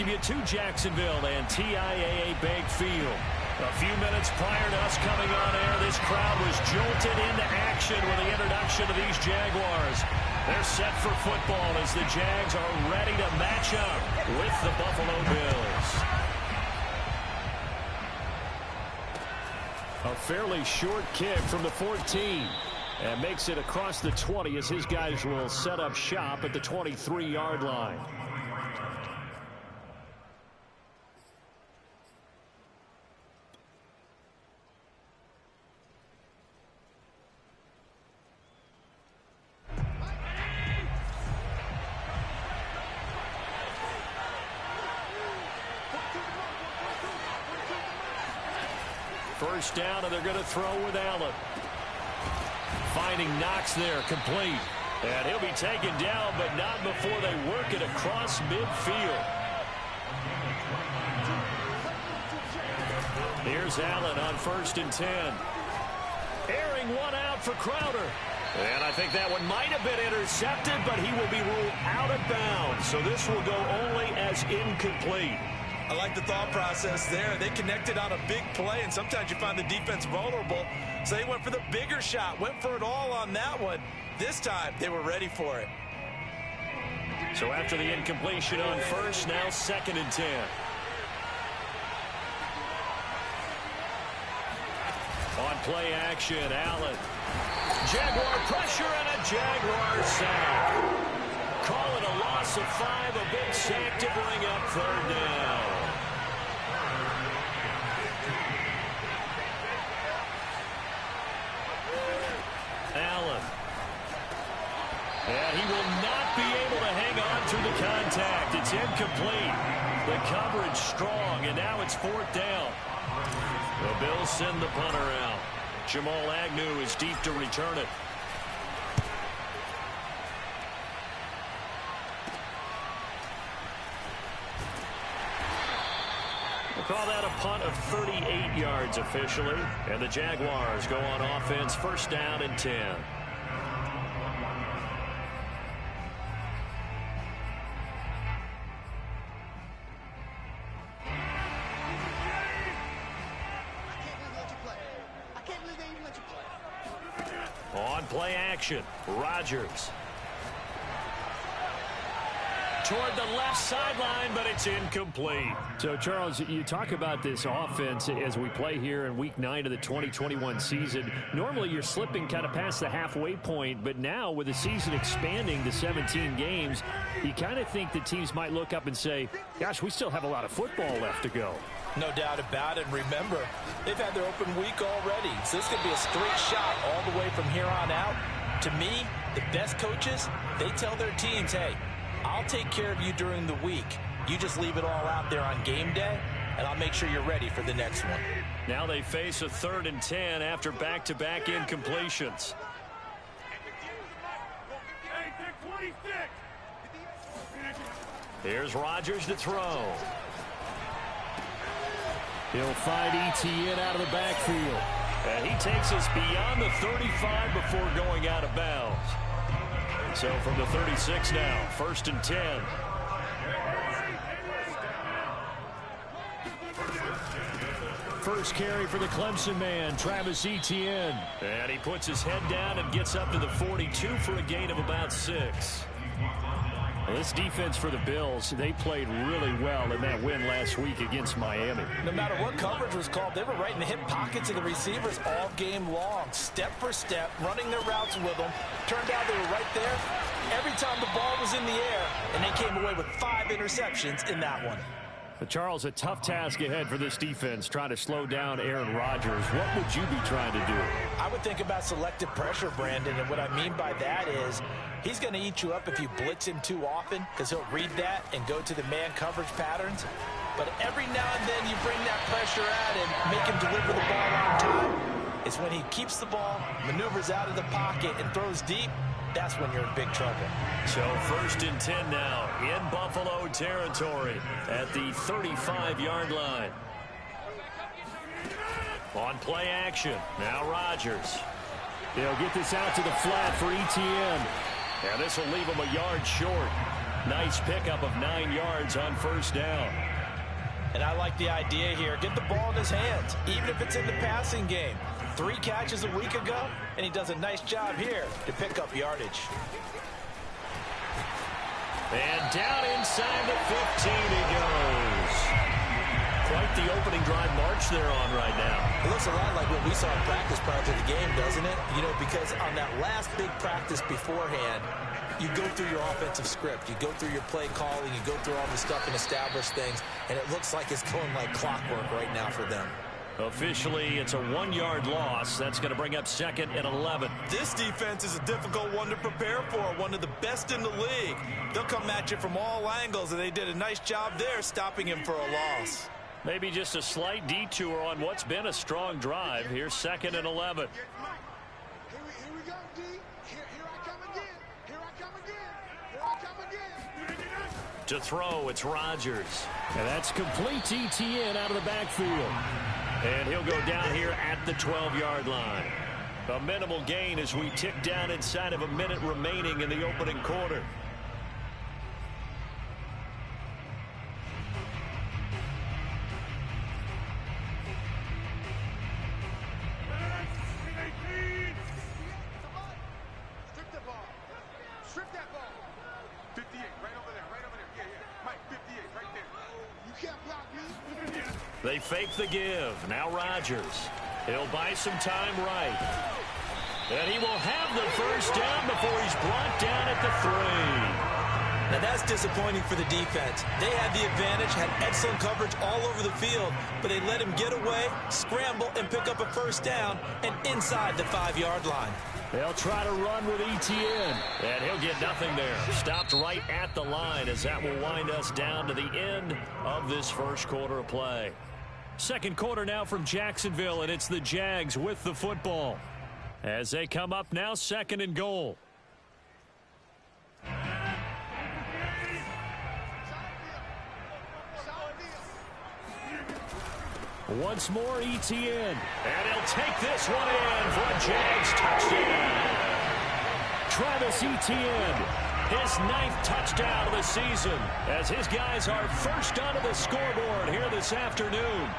welcome you to Jacksonville and TIAA Bank Field. A few minutes prior to us coming on air, this crowd was jolted into action with the introduction of these Jaguars. They're set for football as the Jags are ready to match up with the Buffalo Bills. A fairly short kick from the 14. And makes it across the 20 as his guys will set up shop at the 23-yard line. First down, and they're going to throw with Allen. Finding Knox there, complete. And he'll be taken down, but not before they work it across midfield. Here's Allen on 1st and 10. Airing one out for Crowder. And I think that one might have been intercepted, but he will be ruled out of bounds. So this will go only as incomplete. I like the thought process there. They connected on a big play, and sometimes you find the defense vulnerable. So they went for the bigger shot, went for it all on that one. This time, they were ready for it. So after the incompletion on 1st, now 2nd and 10. On play action, Allen. Jaguar pressure and a Jaguar sack. Call it a loss of 5, a big sack to bring up 3rd down. Allen. And he will not be able to hang on through the contact. It's incomplete. The coverage strong, and now it's 4th down. The Bills send the punter out. Jamal Agnew is deep to return it. We'll call that a punt of 38 yards officially. And the Jaguars go on offense, 1st down and 10. On play action, Rodgers. Toward the left sideline, but it's incomplete. So, Charles, you talk about this offense as we play here in Week 9 of the 2021 season. Normally, you're slipping kind of past the halfway point, but now with the season expanding to 17 games, you kind of think the teams might look up and say, gosh, we still have a lot of football left to go. No doubt about it. Remember, they've had their open week already, so this could be a straight shot all the way from here on out. To me, the best coaches, they tell their teams, hey, I'll take care of you during the week. You just leave it all out there on game day, and I'll make sure you're ready for the next one. Now they face a 3rd and 10 after back-to-back incompletions. Here's Rodgers to throw. He'll find Etienne out of the backfield. And he takes us beyond the 35 before going out of bounds. So from the 36 now, 1st and 10. First carry for the Clemson man, Travis Etienne. And he puts his head down and gets up to the 42 for a gain of about 6. Well, this defense for the Bills, they played really well in that win last week against Miami. No matter what coverage was called, they were right in the hip pockets of the receivers all game long, step for step, running their routes with them. Turned out they were right there every time the ball was in the air, and they came away with 5 interceptions in that one. But Charles, a tough task ahead for this defense, trying to slow down Aaron Rodgers. What would you be trying to do? I would think about selective pressure, Brandon, and what I mean by that is he's going to eat you up if you blitz him too often because he'll read that and go to the man coverage patterns. But every now and then you bring that pressure out and make him deliver the ball on time. It's when he keeps the ball, maneuvers out of the pocket, and throws deep. That's when you're in big trouble. So 1st and 10 now in Buffalo territory at the 35-yard line. On play action, now Rodgers. They'll get this out to the flat for Etienne. And this will leave him a yard short. Nice pickup of 9 yards on first down. And I like the idea here. Get the ball in his hands, even if it's in the passing game. 3 catches a week ago, and he does a nice job here to pick up yardage. And down inside the 15 he goes. Quite the opening drive march they're on right now. It looks a lot like what we saw in practice prior to the game, doesn't it? You know, because on that last big practice beforehand, you go through your offensive script. You go through your play calling. You go through all the stuff and establish things. And it looks like it's going like clockwork right now for them. Officially, it's a 1-yard loss. That's going to bring up 2nd and 11. This defense is a difficult one to prepare for. One of the best in the league. They'll come at you from all angles, and they did a nice job there stopping him for a loss. Maybe just a slight detour on what's been a strong drive. Here's 2nd and 11. Here we go, D. Here I come again. Here I come again. Here I come again. To throw, it's Rodgers. And that's complete ETN out of the backfield. And he'll go down here at the 12-yard line. A minimal gain as we tick down inside of a minute remaining in the opening quarter. They fake the give. Now Rodgers. He'll buy some time right. And he will have the first down before he's brought down at the 3. Now that's disappointing for the defense. They had the advantage, had excellent coverage all over the field, but they let him get away, scramble, and pick up a first down, and inside the 5-yard line. They'll try to run with ETN. And he'll get nothing there. Stopped right at the line as that will wind us down to the end of this first quarter of play. Second quarter now from Jacksonville, and it's the Jags with the football. As they come up now, 2nd and goal. Once more, ETN. And he'll take this one in for a Jags touchdown. Travis Etienne, his 9th touchdown of the season, as his guys are first onto the scoreboard here this afternoon.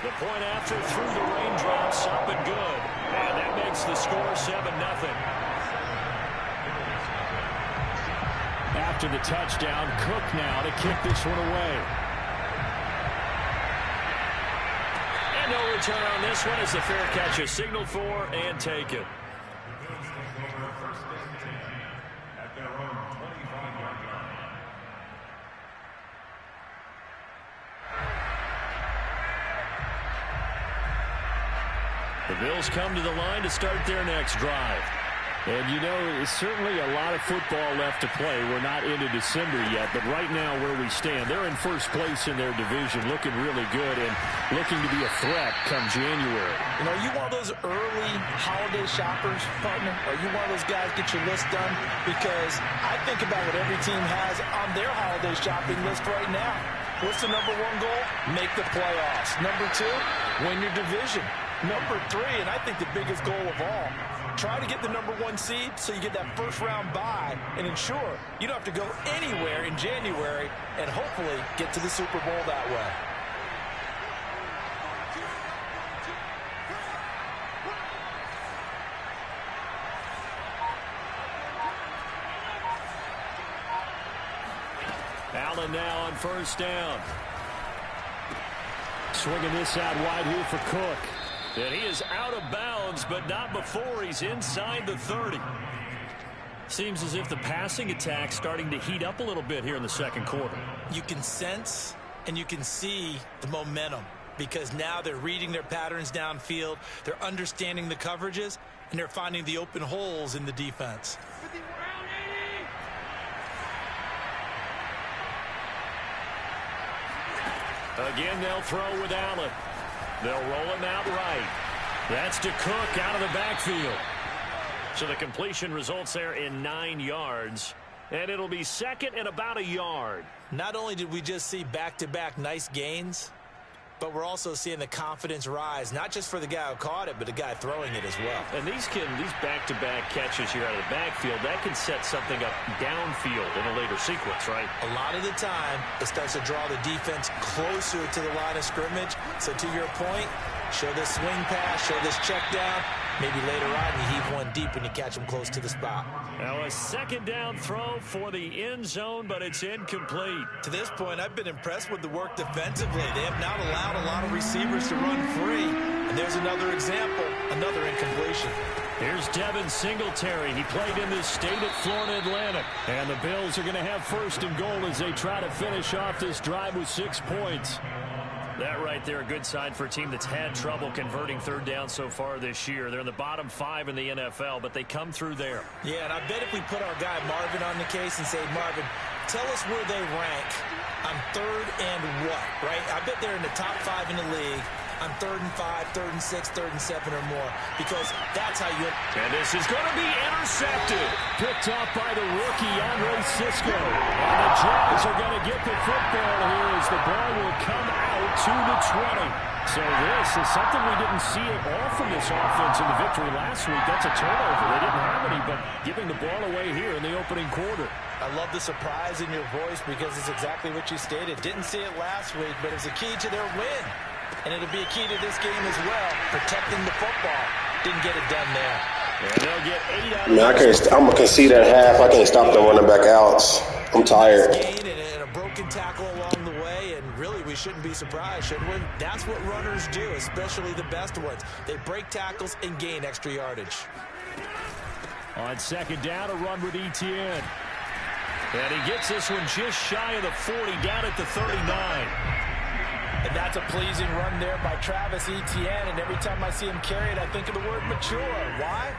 The point after through the raindrops, up and good. And that makes the score 7-0. After the touchdown, Cook now to kick this one away. And no return on this one as the fair catch is signaled for and taken. The Bills come to the line to start their next drive. And, you know, it's certainly a lot of football left to play. We're not into December yet, but right now where we stand, they're in first place in their division, looking really good and looking to be a threat come January. You know, are you one of those early holiday shoppers, partner? Are you one of those guys get your list done? Because I think about what every team has on their holiday shopping list right now. What's the number 1 goal? Make the playoffs. Number 2, win your division. Number 3, and I think the biggest goal of all, try to get the number 1 seed so you get that first-round bye and ensure you don't have to go anywhere in January and hopefully get to the Super Bowl that way. Allen now on first down. Swinging this out wide here for Cook. And he is out of bounds, but not before he's inside the 30. Seems as if the passing attack's starting to heat up a little bit here in the second quarter. You can sense and you can see the momentum because now they're reading their patterns downfield, they're understanding the coverages, and they're finding the open holes in the defense. Again, they'll throw with Allen. They'll roll him out right. That's to Cook out of the backfield. So the completion results there in 9 yards. And it'll be second and about a yard. Not only did we just see back-to-back nice gains, but we're also seeing the confidence rise, not just for the guy who caught it, but the guy throwing it as well. And these back-to-back catches here out of the backfield, that can set something up downfield in a later sequence, right? A lot of the time, it starts to draw the defense closer to the line of scrimmage. So to your point, show this swing pass, show this check down. Maybe later on you heave one deep and you catch them close to the spot. Now a second down throw for the end zone, but it's incomplete. To this point, I've been impressed with the work defensively. They have not allowed a lot of receivers to run free. And there's another example, another incompletion. Here's Devin Singletary. He played in this state at Florida Atlantic. And the Bills are going to have first and goal as they try to finish off this drive with 6 points. That right there, a good sign for a team that's had trouble converting third down so far this year. They're in the bottom 5 in the NFL, but they come through there. Yeah, and I bet if we put our guy Marvin on the case and say, Marvin, tell us where they rank on third and what, right? I bet they're in the top 5 in the league on 3rd and 5, 3rd and 6, 3rd and 7 or more, because that's how you... And this is going to be intercepted. Picked off by the rookie, Andre Sisco. And the Jags are going to get the football here as the ball will come out to the 20. So this is something we didn't see at all from this offense in the victory last week. That's a turnover. They didn't have any, but giving the ball away here in the opening quarter. I love the surprise in your voice because it's exactly what you stated. Didn't see it last week, but it was a key to their win. And it'll be a key to this game as well, protecting the football. Didn't get it done there. And they'll get 8 out of I'm going to concede at half. I can't stop them running back outs. I'm tired. Gain and a broken tackle along the way, and really we shouldn't be surprised, should we? That's what runners do, especially the best ones. They break tackles and gain extra yardage. On second down, a run with Etienne. And he gets this one just shy of the 40, down at the 39. And that's a pleasing run there by Travis Etienne, and every time I see him carry it, I think of the word mature. Why?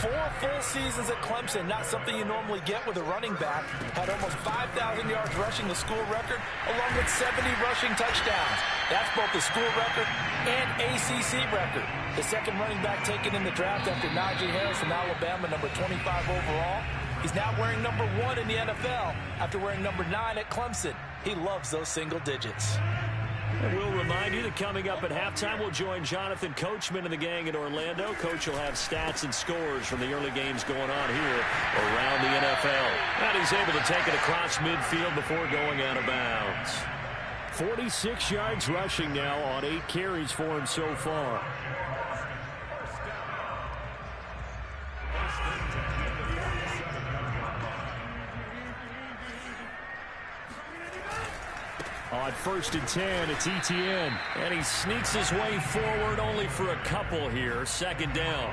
4 full seasons at Clemson, not something you normally get with a running back. Had almost 5,000 yards rushing, the school record, along with 70 rushing touchdowns. That's both the school record and ACC record. The second running back taken in the draft after Najee Harris from Alabama, number 25 overall. He's now wearing number 1 in the NFL after wearing number 9 at Clemson. He loves those single digits. And we'll remind you that coming up at halftime, we'll join Jonathan Coachman and the gang in Orlando. Coach will have stats and scores from the early games going on here around the NFL. And he's able to take it across midfield before going out of bounds. 46 yards rushing now on 8 carries for him so far. On 1st and 10, it's Etienne. And he sneaks his way forward only for a couple here. Second down.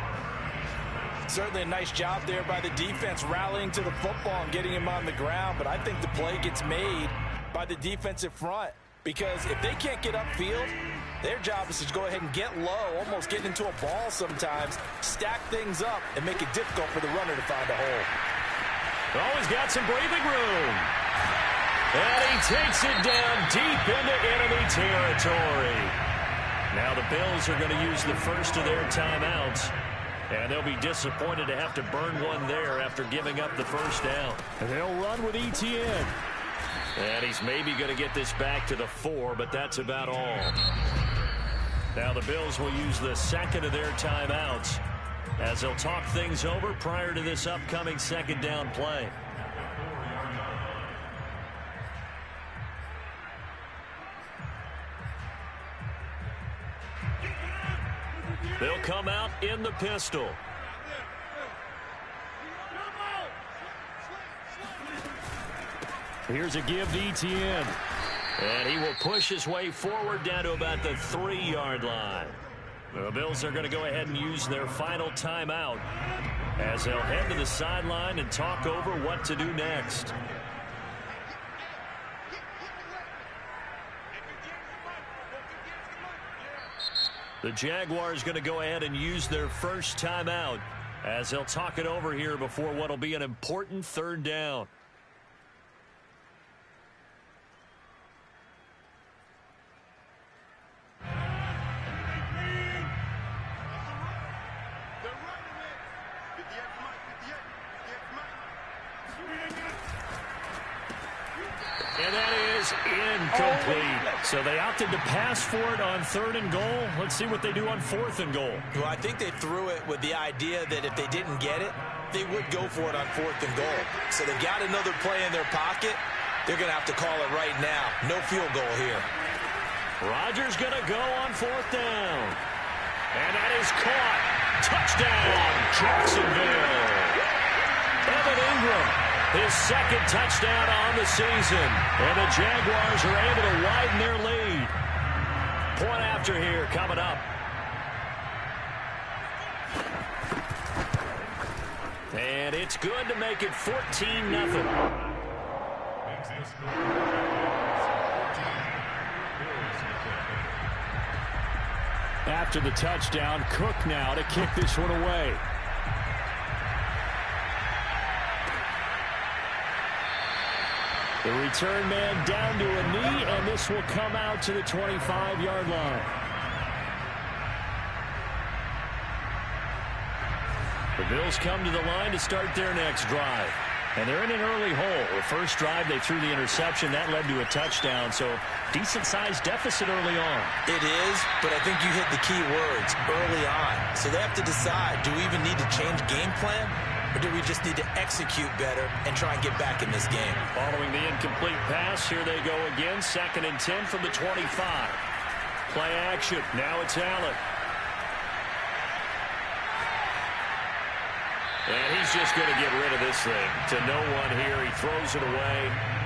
Certainly a nice job there by the defense rallying to the football and getting him on the ground. But I think the play gets made by the defensive front. Because if they can't get upfield, their job is to go ahead and get low, almost get into a ball sometimes, stack things up, and make it difficult for the runner to find a hole. Oh, he's got some breathing room. And he takes it down deep into enemy territory. Now the Bills are going to use the first of their timeouts. And they'll be disappointed to have to burn one there after giving up the first down. And they'll run with Etienne. And he's maybe going to get this back to the 4, but that's about all. Now the Bills will use the second of their timeouts as they'll talk things over prior to this upcoming second down play. They'll come out in the pistol. Here's a give to Etienne. And he will push his way forward down to about the 3-yard line. The Bills are going to go ahead and use their final timeout as they'll head to the sideline and talk over what to do next. The Jaguars going to go ahead and use their first timeout as they'll talk it over here before what will be an important third down. And that is is incomplete. So they opted to pass for it on 3rd and goal. Let's see what they do on 4th and goal. Well, I think they threw it with the idea that if they didn't get it, they would go for it on 4th and goal. So they've got another play in their pocket. They're going to have to call it right now. No field goal here. Rodgers going to go on 4th down. And that is caught. Touchdown, Jacksonville. Evan Ingram, his 2nd touchdown on the season. And the Jaguars are able to widen their lead. Point after here coming up. And it's good to make it 14-0. After the touchdown, Cook now to kick this one away. The return man down to a knee, and this will come out to the 25-yard line. The Bills come to the line to start their next drive. And they're in an early hole. The first drive, they threw the interception. That led to a touchdown. So decent-sized deficit early on. It is, but I think you hit the key words, early on. So they have to decide, do we even need to change game plan? Or do we just need to execute better and try and get back in this game? Following the incomplete pass, here they go again. 2nd and 10 from the 25. Play action. Now it's Allen. And he's just going to get rid of this thing to no one here. He throws it away,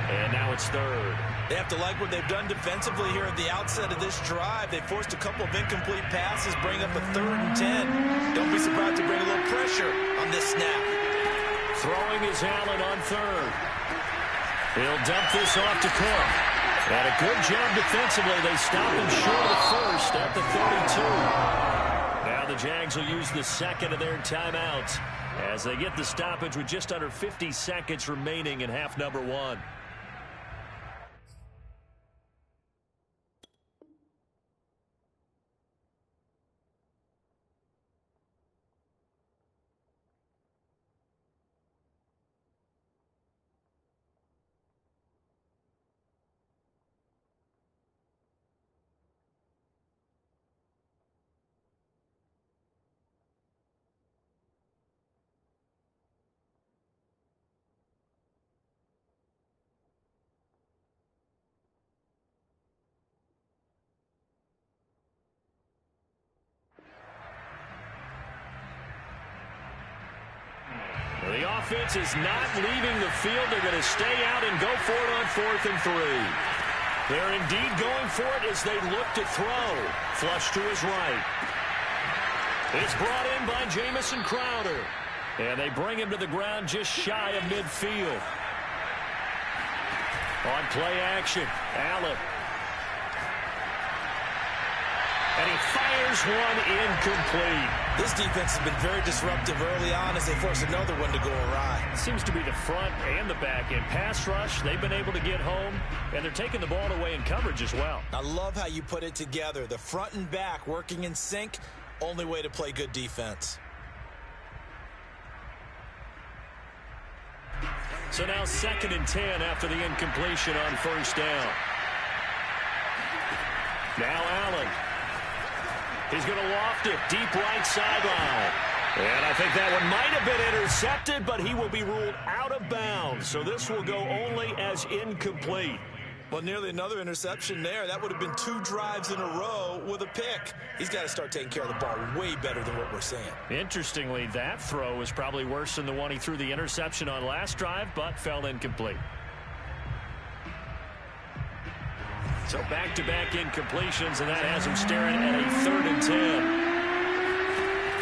and now it's 3rd. They have to like what they've done defensively here at the outset of this drive. They forced a couple of incomplete passes, bring up a 3rd and 10. Don't be surprised to bring a little pressure on this snap. Throwing is Allen on 3rd. He'll dump this off to Cook. And a good job defensively. They stop him short of the 1st at the 32. Now the Jags will use the 2nd of their timeouts as they get the stoppage with just under 50 seconds remaining in half number 1. The offense is not leaving the field. They're going to stay out and go for it on 4th and 3. They're indeed going for it as they look to throw. Flush to his right. It's brought in by Jamison Crowder. And they bring him to the ground just shy of midfield. On play action, Allen. And he fires one incomplete. This defense has been very disruptive early on as they force another one to go awry. Seems to be the front and the back end. Pass rush, they've been able to get home, and they're taking the ball away in coverage as well. I love how you put it together. The front and back working in sync, only way to play good defense. So now 2nd and 10 after the incompletion on 1st down. Now Allen. He's going to loft it deep right sideline. And I think that one might have been intercepted, but he will be ruled out of bounds. So this will go only as incomplete. Well, nearly another interception there. That would have been 2 drives in a row with a pick. He's got to start taking care of the ball way better than what we're seeing. Interestingly, that throw was probably worse than the one he threw the interception on last drive, but fell incomplete. So back-to-back incompletions, and that has him staring at a 3rd and 10.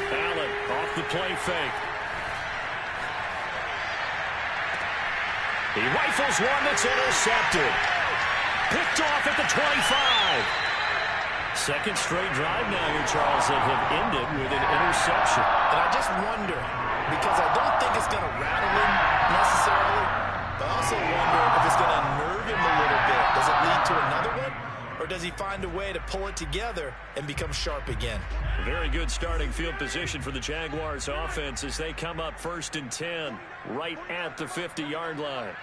Allen off the play fake. He rifles one that's intercepted. Picked off at the 25. Second straight drive now here, Charles, that have ended with an interception. And I just wonder, because I don't think it's going to rattle him necessarily, but I also wonder if it's going to unnerve him a little bit. Does it lead to another one? Or does he find a way to pull it together and become sharp again? Very good starting field position for the Jaguars offense as they come up 1st and 10 right at the 50-yard line.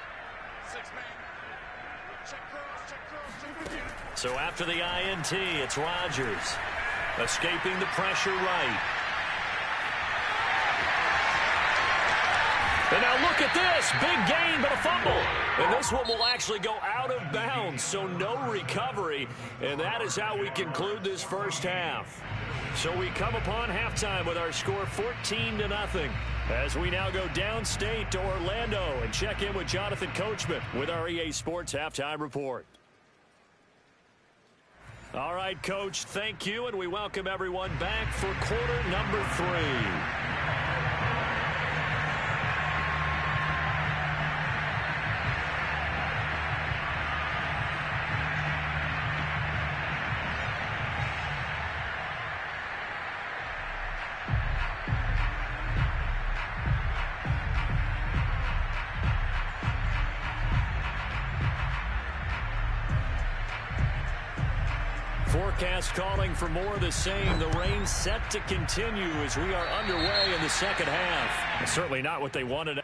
So after the INT, it's Rodgers. Escaping the pressure right. And now look at this. Big gain, but a fumble. And this one will actually go out of bounds, so no recovery. And that is how we conclude this first half. So we come upon halftime with our score 14-0. As we now go downstate to Orlando and check in with Jonathan Coachman with our EA Sports Halftime Report. All right, Coach, thank you, and we welcome everyone back for quarter number 3. Forecast calling for more of the same. The rain set to continue as we are underway in the second half. Certainly not what they wanted.